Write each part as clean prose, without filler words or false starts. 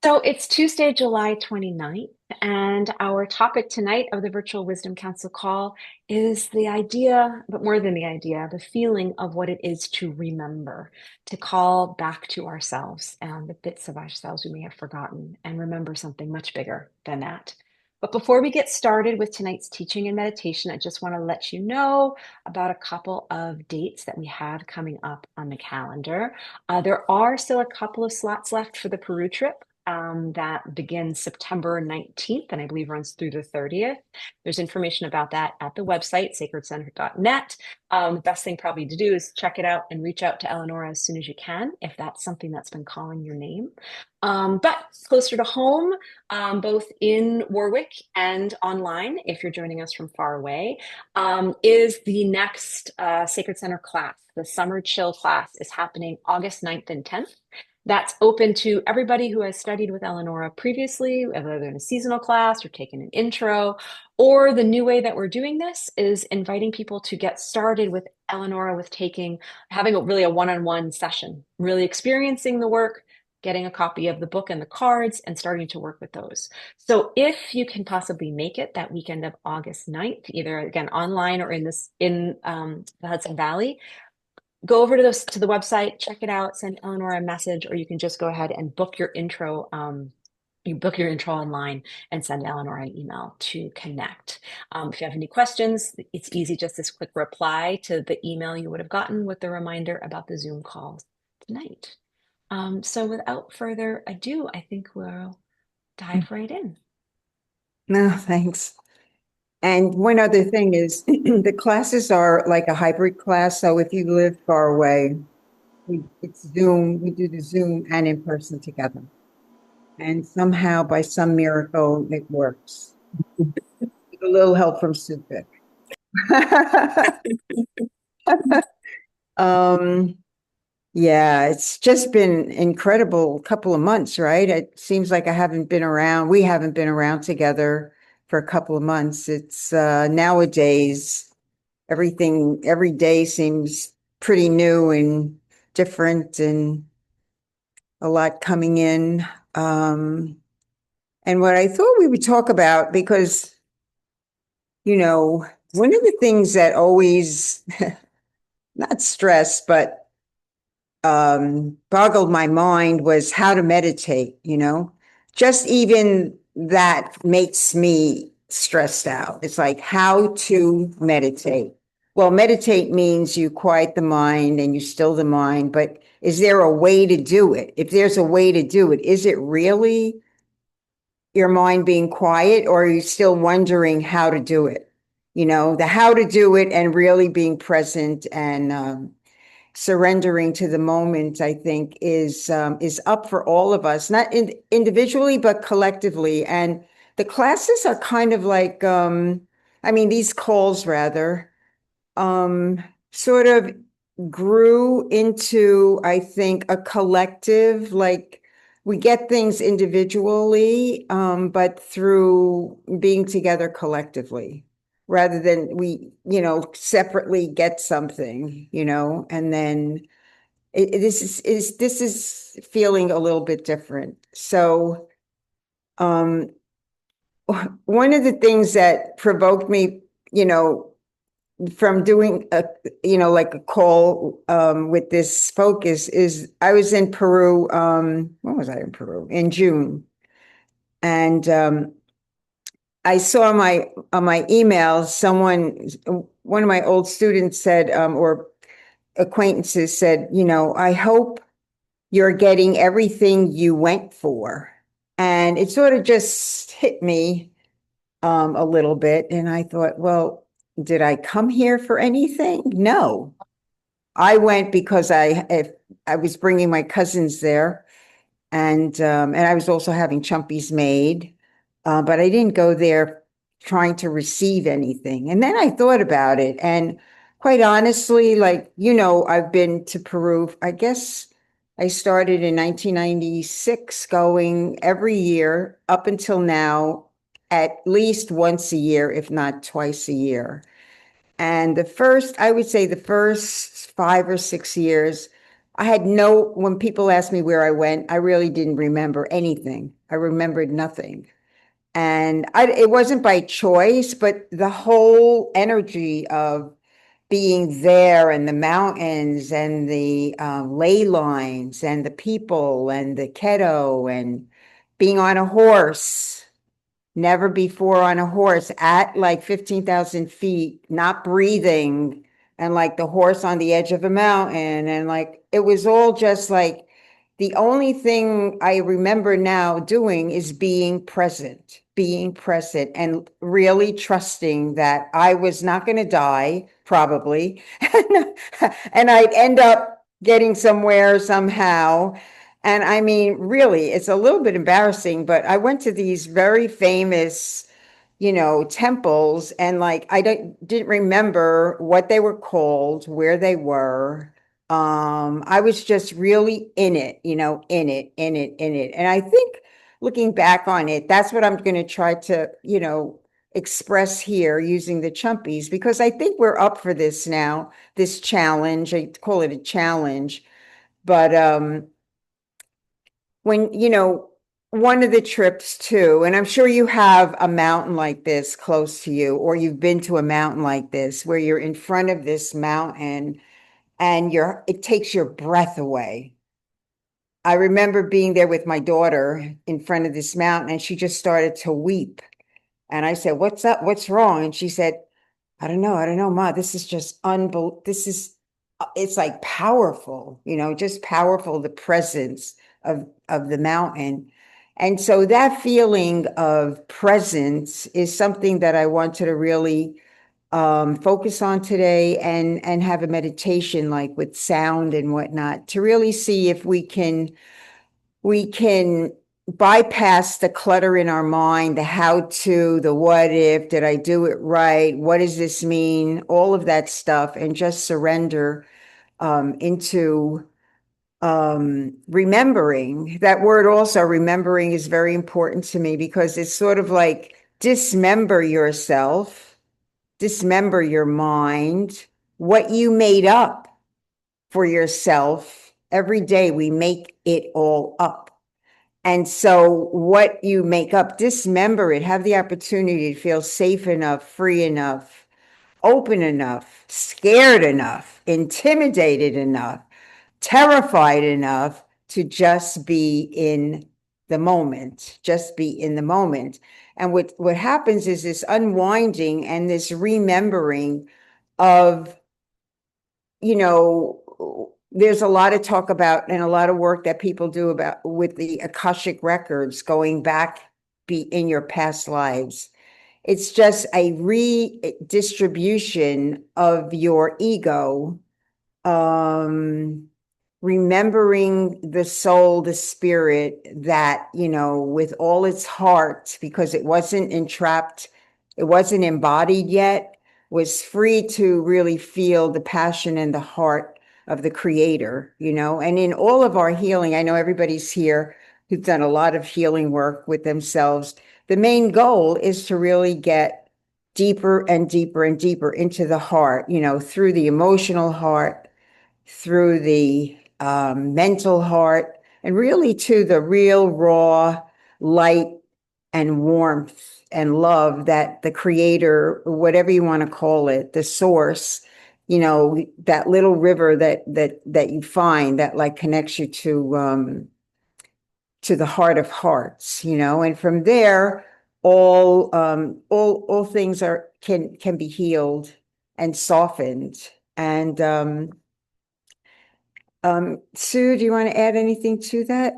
So it's Tuesday, July 29th, and our topic tonight of the Virtual Wisdom Council call is the idea, but more than the idea, the feeling of what it is to remember, to call back to ourselves and the bits of ourselves we may have forgotten and remember something much bigger than that. But before we get started with tonight's teaching and meditation, I just want to let you know about a couple of dates that we have coming up on the calendar. There are still a couple of slots left for the Peru trip that begins September 19th and I believe runs through the 30th. There's information about that at the website, sacredcenter.net. The best thing probably to do is check it out and reach out to Eleonora as soon as you can if that's something that's been calling your name. But closer to home, both in Warwick and online, if you're joining us from far away, is the next Sacred Center class. The Summer Chill class is happening August 9th and 10th. That's open to everybody who has studied with Eleonora previously, whether they're in a seasonal class or taken an intro. Or the new way that we're doing this is inviting people to get started with Eleonora with having really a one-on-one session, really experiencing the work, getting a copy of the book and the cards and starting to work with those. So if you can possibly make it that weekend of August 9th, either again online or in the Hudson Valley, go over to the website, check it out, send Eleanor a message, or you can just go ahead and book your intro. You book your intro online and send Eleanor an email to connect. If you have any questions, it's easy, just this quick reply to the email you would have gotten with the reminder about the Zoom calls tonight. So without further ado, I think we'll dive right in. No, thanks. And one other thing is the classes are like a hybrid class. So if you live far away, it's Zoom, we do the Zoom and in person together. And somehow, by some miracle, it works. With a little help from Supik. um, yeah, it's just been incredible couple of months, right? It seems like we haven't been around together for a couple of months. It's nowadays every day seems pretty new and different and a lot coming in. And what I thought we would talk about, because, one of the things that always, not stress, but boggled my mind was how to meditate. Just even that makes me stressed out. It's like how to meditate. Well, meditate means you quiet the mind and you still the mind, but is there a way to do it? If there's a way to do it, is it really your mind being quiet, or are you still wondering how to do it? The how to do it and really being present and surrendering to the moment, I think, is up for all of us, not individually, but collectively. And the classes are kind of like, these calls rather, sort of grew into, I think, a collective, like we get things individually, but through being together collectively rather than we, separately get something, and then this is feeling a little bit different. So, one of the things that provoked me, from doing like a call with this focus is I was in Peru. When was I in Peru? In June. And I saw on my email, one of my old students said, or acquaintances said, I hope you're getting everything you went for. And it sort of just hit me a little bit. And I thought, well, did I come here for anything? No. I went because I was bringing my cousins there, and I was also having Chumpies made, but I didn't go there trying to receive anything. And then I thought about it, and quite honestly, like, I've been to Peru. I guess I started in 1996, going every year up until now, at least once a year, if not twice a year. And I would say the first 5 or 6 years, I had no, when people asked me where I went, I really didn't remember anything. I remembered nothing. And it wasn't by choice, but the whole energy of being there and the mountains and the ley lines and the people and the keto and being on a horse, never before on a horse at like 15,000 feet, not breathing, and like the horse on the edge of a mountain. And like, it was all just like, the only thing I remember now doing is being present and really trusting that I was not going to die, probably. And I'd end up getting somewhere somehow. And I mean, really, it's a little bit embarrassing, but I went to these very famous, temples, and like didn't remember what they were called, where they were. I was just really in it, in it, in it, in it. And I think looking back on it, that's what I'm going to try to, express here using the Chumpies, because I think we're up for this now, this challenge. I call it a challenge, but when, one of the trips too, and I'm sure you have a mountain like this close to you, or you've been to a mountain like this where you're in front of this mountain and it takes your breath away. I remember being there with my daughter in front of this mountain, and she just started to weep. And I said, "What's up? What's wrong?" And she said, I don't know, Ma. This is just it's like powerful, just powerful, the presence of the mountain. And so that feeling of presence is something that I wanted to really focus on today, and have a meditation like with sound and whatnot to really see if we can bypass the clutter in our mind, the how to, the what if, did I do it right? What does this mean? All of that stuff, and just surrender into remembering. That word also, remembering, is very important to me because it's sort of like dismember yourself, dismember your mind, what you made up for yourself. Every day we make it all up. And so what you make up, dismember it, have the opportunity to feel safe enough, free enough, open enough, scared enough, intimidated enough, terrified enough to just be in the moment, just be in the moment. And what happens is this unwinding and this remembering of, there's a lot of talk about and a lot of work that people do about with the Akashic records, going back be in your past lives. It's just a redistribution of your ego, um, remembering the soul, the spirit that, with all its heart, because it wasn't entrapped, it wasn't embodied yet, was free to really feel the passion and the heart of the creator, and in all of our healing, I know everybody's here who's done a lot of healing work with themselves. The main goal is to really get deeper and deeper and deeper into the heart, through the emotional heart, through the mental heart, and really to the real raw light and warmth and love that the creator, whatever you want to call it, the source, that little river that you find that like connects you to the heart of hearts, and from there, all things can be healed and softened. And Sue, do you want to add anything to that?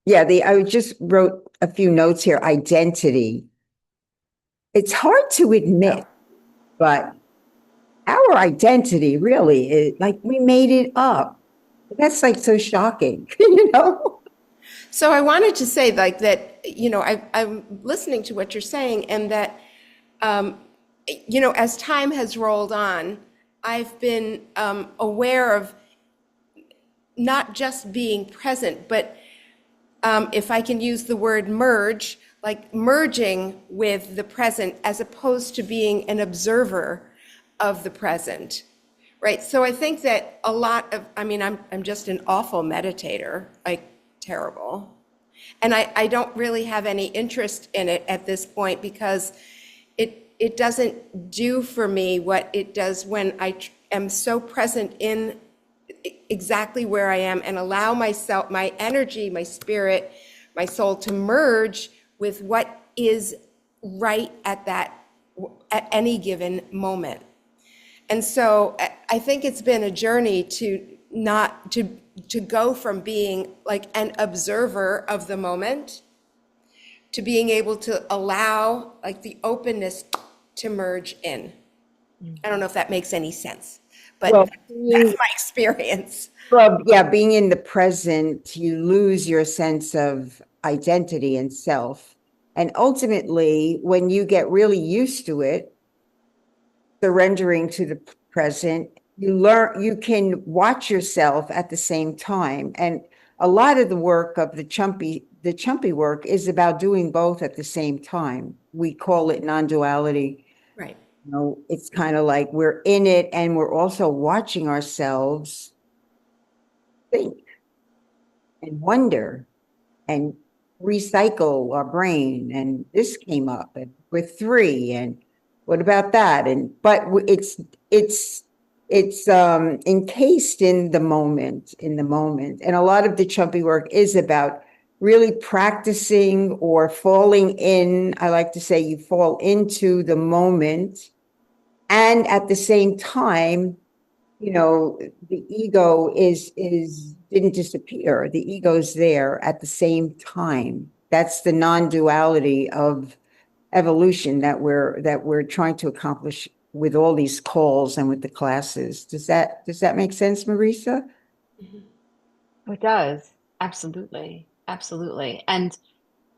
Yeah, I just wrote a few notes here. Identity. It's hard to Yeah. admit, but our identity really is like we made it up. That's like so shocking, So I wanted to say like that, I'm listening to what you're saying, and that, as time has rolled on, I've been aware of not just being present, but if I can use the word merge, like merging with the present as opposed to being an observer of the present. Right. So I think that a lot of, I mean, I'm just an awful meditator, like terrible. And I don't really have any interest in it at this point because it doesn't do for me what it does when am so present in exactly where I am and allow myself, my energy, my spirit, my soul to merge with what is right at any given moment. And so I think it's been a journey to go from being like an observer of the moment to being able to allow like the openness to merge in. I don't know if that makes any sense, but Well, that's my experience. well, yeah, being in the present, you lose your sense of identity and self. And ultimately, when you get really used to it, surrendering to the present, you can watch yourself at the same time. And a lot of the work of the Chumpy work is about doing both at the same time. We call it non-duality. Right. It's kind of like we're in it and we're also watching ourselves think and wonder and recycle our brain. And this came up and with three, and what about that? And but it's encased in the moment. And a lot of the Chumpy work is about really practicing or falling in. I like to say you fall into the moment, and at the same time, the ego is didn't disappear. The ego's there at the same time. That's the non-duality of evolution that we're trying to accomplish with all these calls and with the classes. Does that make sense, Marisa? It does. Absolutely. Absolutely. And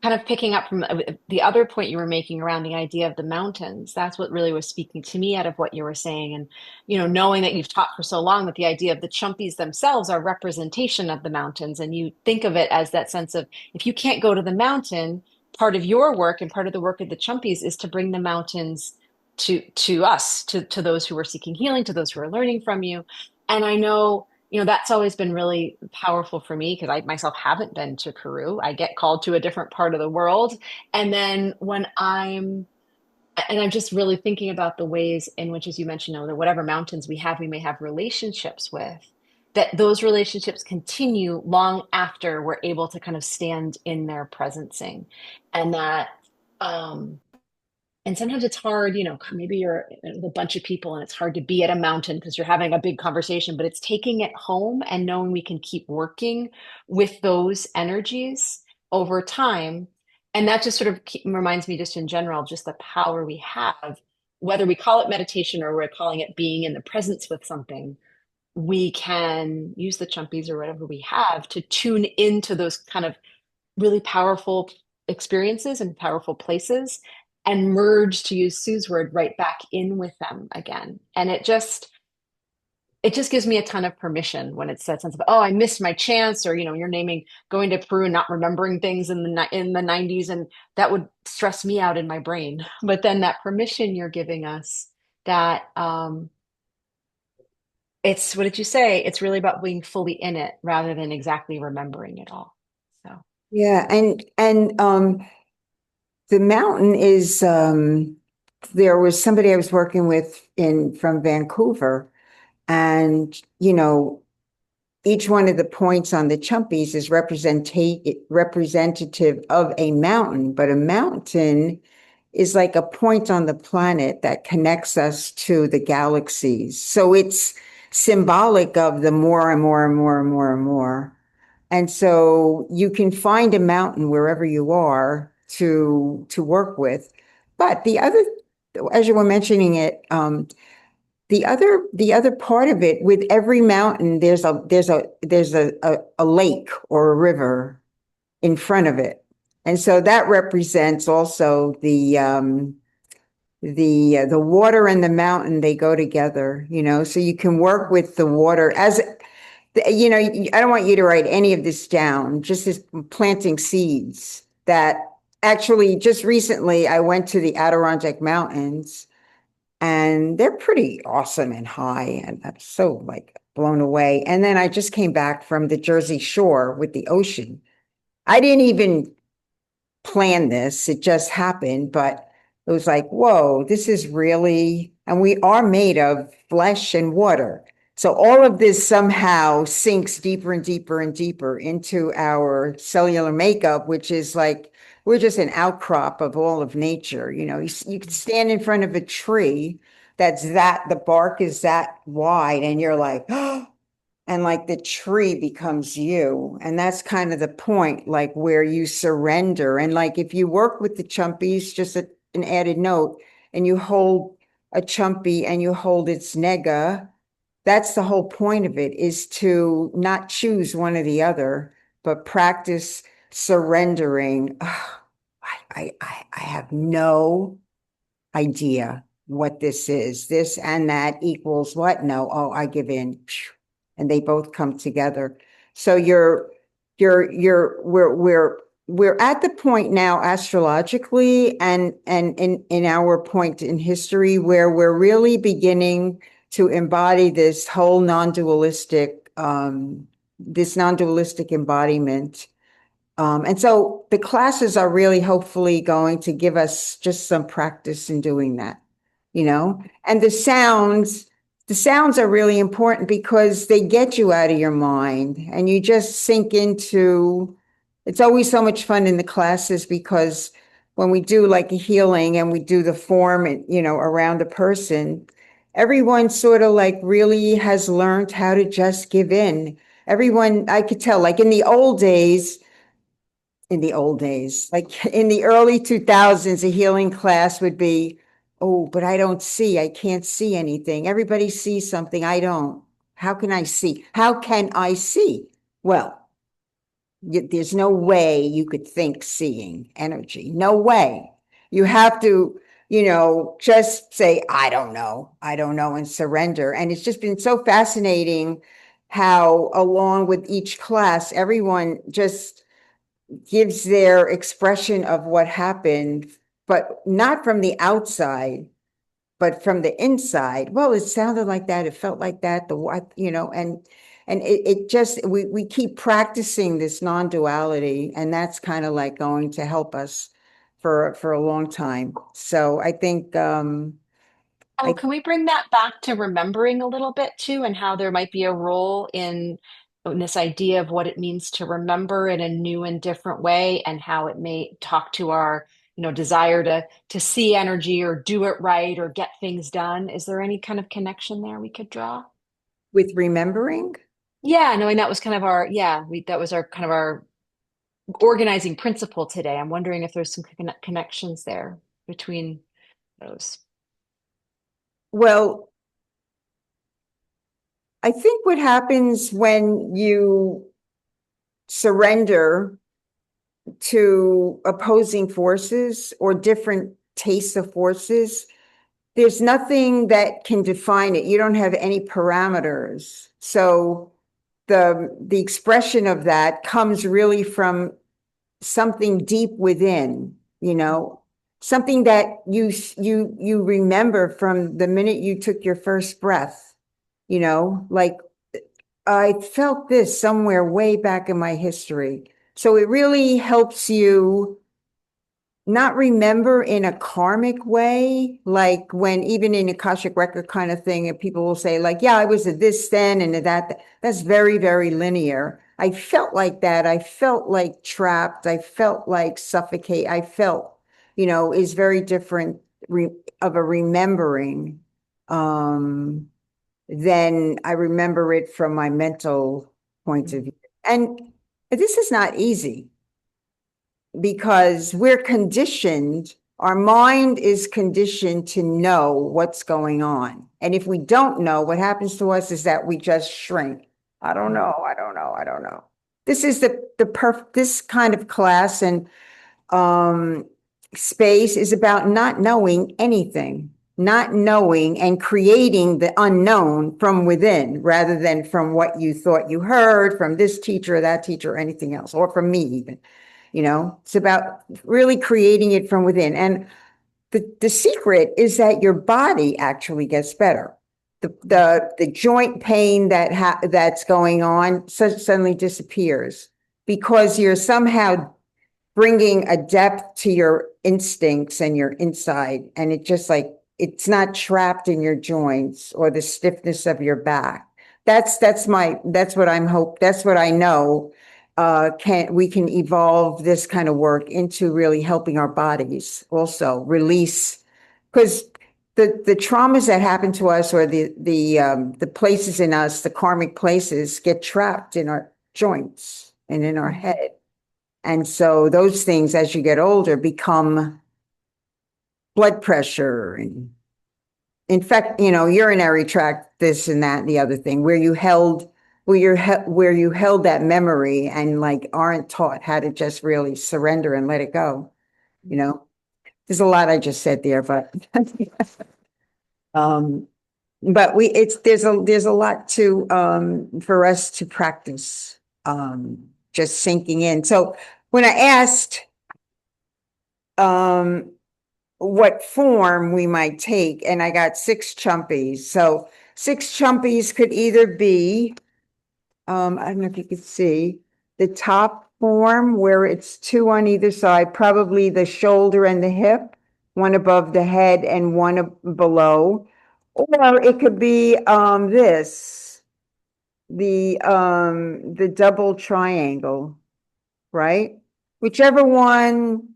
kind of picking up from the other point you were making around the idea of the mountains, that's what really was speaking to me out of what you were saying. And, knowing that you've taught for so long that the idea of the Chumpies themselves are representation of the mountains. And you think of it as that sense of if you can't go to the mountain, part of your work and part of the work of the Chumpies is to bring the mountains to us, to those who are seeking healing, to those who are learning from you. And I know that's always been really powerful for me because I myself haven't been to Peru. I get called to a different part of the world. And then and I'm just really thinking about the ways in which, as you mentioned, that whatever mountains we may have relationships with, that those relationships continue long after we're able to kind of stand in their presencing. And that, and sometimes it's hard, maybe you're with a bunch of people and it's hard to be at a mountain because you're having a big conversation, but it's taking it home and knowing we can keep working with those energies over time. And that just sort of reminds me, just in general, just the power we have, whether we call it meditation or we're calling it being in the presence with something, we can use the chumpies or whatever we have to tune into those kind of really powerful experiences and powerful places and merge, to use Sue's word, right back in with them again. And it just gives me a ton of permission when it's that sense of, oh, I missed my chance, or you're naming going to Peru and not remembering things in the 90s, and that would stress me out in my brain. But then that permission you're giving us, that it's, what did you say? It's really about being fully in it rather than exactly remembering it all. So Yeah, and the mountain is there was somebody I was working with in from Vancouver, and each one of the points on the Chumpies is representative of a mountain, but a mountain is like a point on the planet that connects us to the galaxies. So it's symbolic of the more and more and more and more and more. And so you can find a mountain wherever you are to work with. But as you were mentioning it, the other part of it, with every mountain, there's a lake or a river in front of it, and so that represents also the water and the mountain. They go together, so you can work with the water as I don't want you to write any of this down, just as planting seeds that actually, just recently, I went to the Adirondack Mountains, and they're pretty awesome and high, and I'm so like blown away. And then I just came back from the Jersey Shore with the ocean. I didn't even plan this, it just happened, but it was like, whoa, this is really, and we are made of flesh and water. So all of this somehow sinks deeper and deeper and deeper into our cellular makeup, which is like, we're just an outcrop of all of nature. You can stand in front of a tree the bark is that wide, and you're like, oh, and like the tree becomes you. And that's kind of the point, like where you surrender. And like if you work with the chumpies, just an added note, and you hold a chumpy and you hold its nega, that's the whole point of it, is to not choose one or the other, but practice surrendering. I have no idea what this is. This and that equals what? No. Oh, I give in. And they both come together. So we're at the point now astrologically and in our point in history where we're really beginning to embody this non-dualistic embodiment. And so the classes are really hopefully going to give us just some practice in doing that, and the sounds are really important because they get you out of your mind and you just sink into, it's always so much fun in the classes because when we do like a healing and we do the form, around a person, everyone sort of like really has learned how to just give in. Everyone, I could tell, like like in the early 2000s, a healing class would be, oh, but I don't see, I can't see anything. Everybody sees something, I don't. How can I see? How can I see? Well, there's no way you could think seeing energy. No way. You have to, just say, I don't know, and surrender. And it's just been so fascinating how, along with each class, everyone just gives their expression of what happened, but not from the outside, but from the inside. Well, it sounded like that. It felt like that. The what, and it just we keep practicing this non-duality, and that's kind of like going to help us for a long time. So I think Oh, can we bring that back to remembering a little bit too, and how there might be a role in this idea of what it means to remember in a new and different way, and how it may talk to our, desire to see energy or do it right or get things done. Is there any kind of connection there we could draw? with remembering. Yeah, knowing that was kind of our, yeah, that was our kind of our organizing principle today. I'm wondering if there's some connections there between those. Well, I think what happens when you surrender to opposing forces or different tastes of forces, there's nothing that can define it. You don't have any parameters. So the expression of that comes really from something deep within, something that you remember from the minute you took your first breath, like I felt this somewhere way back in my history. So it really helps you not remember in a karmic way, like when even in Akashic record kind of thing, and people will say like, yeah, I was a this then and a that. That's very, very linear. I felt like that. I felt like trapped. I felt like suffocate. I felt, is very different of a remembering. Then I remember it from my mental point of view. And this is not easy because we're conditioned, our mind is conditioned to know what's going on. And if we don't know, what happens to us is that we just shrink. I don't know, I don't know, I don't know. This is this kind of class and space is about not knowing anything, not knowing and creating the unknown from within rather than from what you thought you heard from this teacher or that teacher or anything else, or from me even. It's about really creating it from within. And the secret is that your body actually gets better. The joint pain that's going on suddenly disappears because you're somehow bringing a depth to your instincts and your inside, and it just like it's not trapped in your joints or the stiffness of your back. That's what I'm hope that's what I know. We can evolve this kind of work into really helping our bodies also release, because the traumas that happen to us, or the places in us, the karmic places, get trapped in our joints and in our head. And so those things, as you get older, become blood pressure and, in fact, urinary tract, this and that and the other thing, where you held that memory and like aren't taught how to just really surrender and let it go. There's a lot I just said there, but um, but there's a lot to for us to practice, just sinking in. So when I asked um what form we might take, and I got 6 chumpies. So 6 chumpies could either be, I don't know if you could see the top form where it's 2 on either side, probably the shoulder and the hip, one above the head and one below. Or it could be the double triangle, right? Whichever one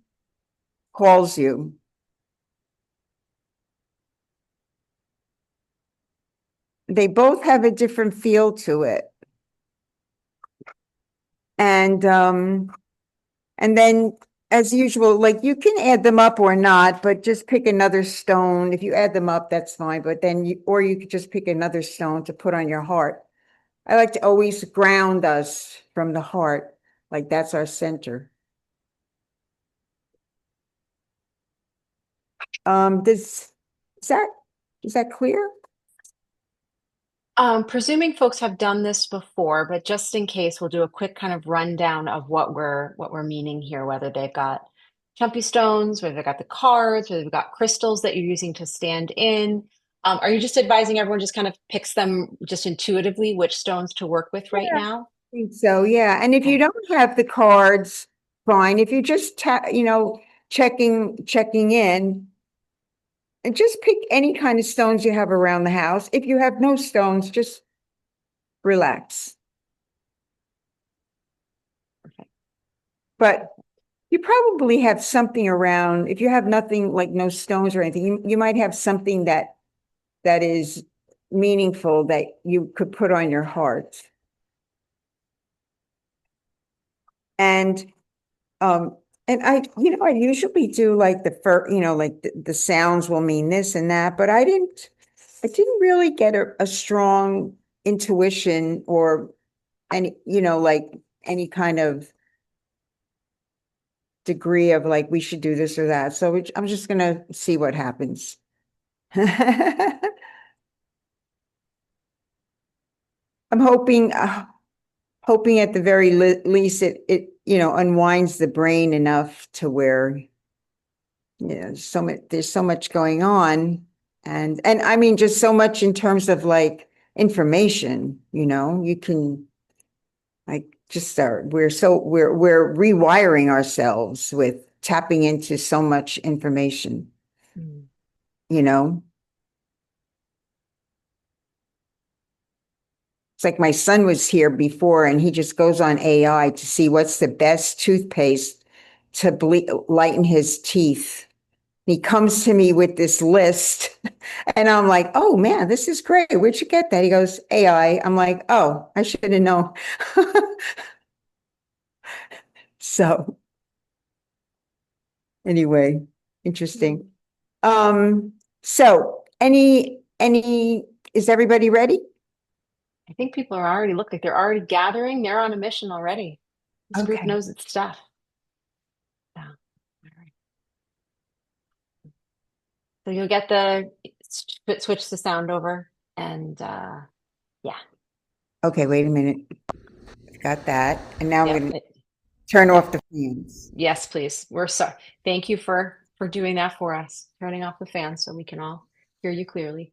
calls you. They both have a different feel to it. And then, as usual, like, you can add them up or not, but just pick another stone. If you add them up, that's fine, but then you could just pick another stone to put on your heart. I like to always ground us from the heart, like that's our center. Um, does, is that, is that clear? Presuming folks have done this before, but just in case, we'll do a quick kind of rundown of what we're meaning here, whether they've got chumpy stones, whether they've got the cards, whether they've got crystals that you're using to stand in. Are you just advising everyone just kind of picks them just intuitively, which stones to work with right Yeah, now? I think so, yeah. And if you Okay. don't have the cards, fine. If you just checking in, and just pick any kind of stones you have around the house. If you have no stones, just relax. Perfect. But you probably have something around. If you have nothing, like no stones or anything, you might have something that is meaningful that you could put on your heart. And um and I usually do like like the sounds will mean this and that, but I didn't really get a strong intuition or any, like any kind of degree of like we should do this or that. So I'm just gonna see what happens. I'm hoping at the very least it unwinds the brain enough to where there's so much going on, and I mean just so much in terms of like information. You can like just start. We're rewiring ourselves with tapping into so much information. Mm. You know, it's like my son was here before, and he just goes on AI to see what's the best toothpaste to lighten his teeth. He comes to me with this list, and I'm like, "Oh man, this is great. Where'd you get that?" He goes, "AI." I'm like, "Oh, I should have known." So anyway, interesting. So is everybody ready? I think people are already look like they're already gathering. They're on a mission already. This group Okay. knows its stuff. Yeah. All right. So you'll get switch the sound over and yeah. Okay, wait a minute. Got that. And now I'm Yep. going to turn off the fans. Yes, please. We're sorry. Thank you for doing that for us, turning off the fan so we can all hear you clearly.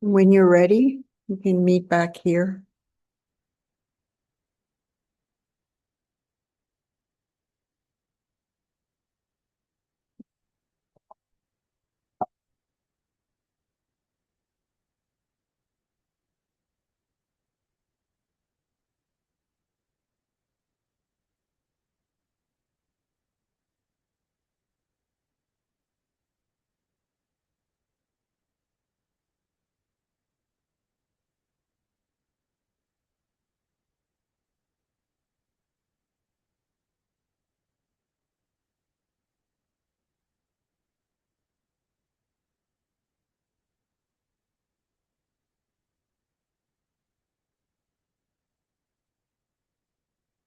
When you're ready, you can meet back here.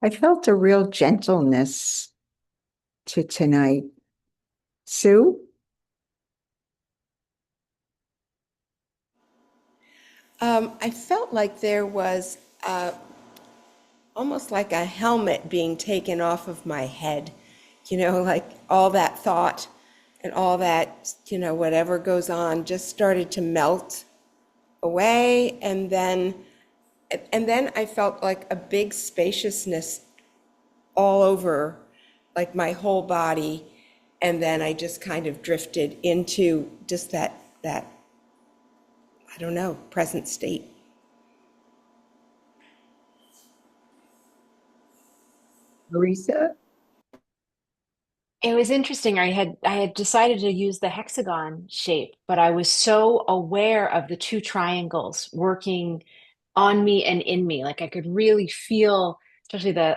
I felt a real gentleness to tonight. Sue? I felt like there was almost like a helmet being taken off of my head, like all that thought and all that, whatever goes on just started to melt away. And then I felt like a big spaciousness all over, like my whole body. And then I just kind of drifted into just that, I don't know, present state. Marisa? It was interesting. I had decided to use the hexagon shape, but I was so aware of the two triangles working on me and in me. Like I could really feel, especially the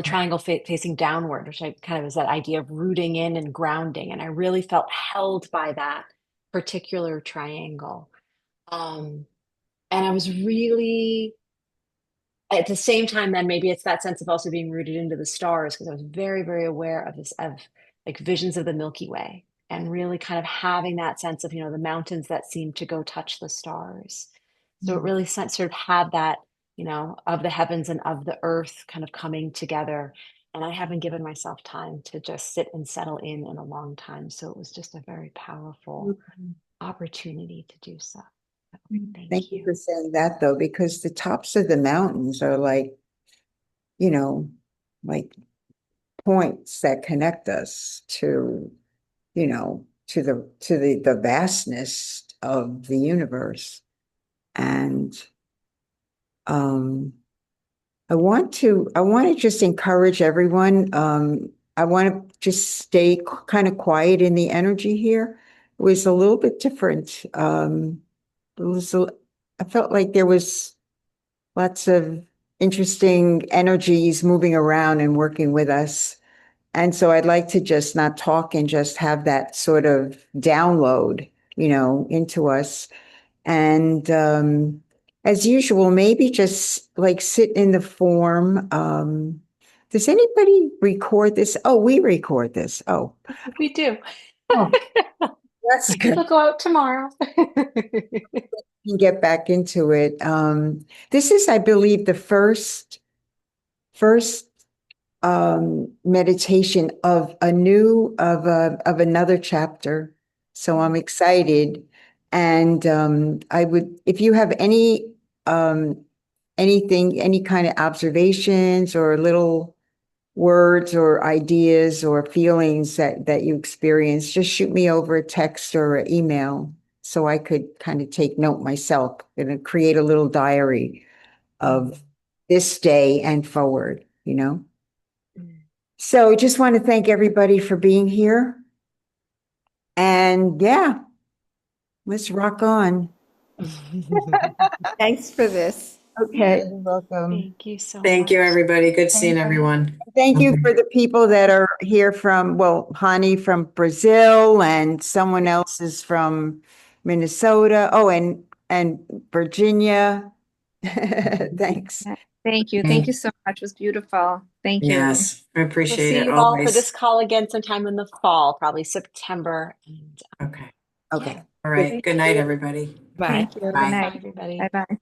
triangle facing downward, which I kind of is that idea of rooting in and grounding. And I really felt held by that particular triangle. Um, and I was really at the same time, then maybe it's that sense of also being rooted into the stars because I was very, very aware of this, of like visions of the Milky Way and really kind of having that sense of, the mountains that seem to go touch the stars. So it really sort of had that, of the heavens and of the earth kind of coming together. And I haven't given myself time to just sit and settle in a long time. So it was just a very powerful opportunity to do so. So Thank thank you you. for saying that though, because the tops of the mountains are like, you know, like points that connect us to, to the vastness of the universe. And um I want to just encourage everyone. I want to just stay kind of quiet in the energy here. It was a little bit different. It was, I felt like there was lots of interesting energies moving around and working with us. And so I'd like to just not talk and just have that sort of download, into us. And as usual, maybe just like sit in the form. Does anybody record this? Oh, we record this. Oh, We do. oh, that's good. It'll go out tomorrow. Can get back into it. This is, I believe, the first meditation of another chapter. So I'm excited. And I would, if you have um, any kind of observations or little words or ideas or feelings that you experience, just shoot me over a text or an email so I could kind of take note myself and create a little diary of this day and forward. So just want to thank everybody for being here. And yeah, let's rock on. Thanks for this. Okay, you're welcome. Thank you so Thank you, much. everybody. Good seeing everyone. Thank you for the people that are here from, well, Hani from Brazil and someone else is from Minnesota. Oh, and Virginia. Thanks. Thank you. Thank you so much. It was beautiful. Thank you. Yes, I We'll appreciate see it you all for this always. call again sometime in the fall, probably September. And Okay. Okay. yeah, All Good. right. Good night, everybody. Bye. Thank you. Good Bye. bye, night. everybody. Bye bye.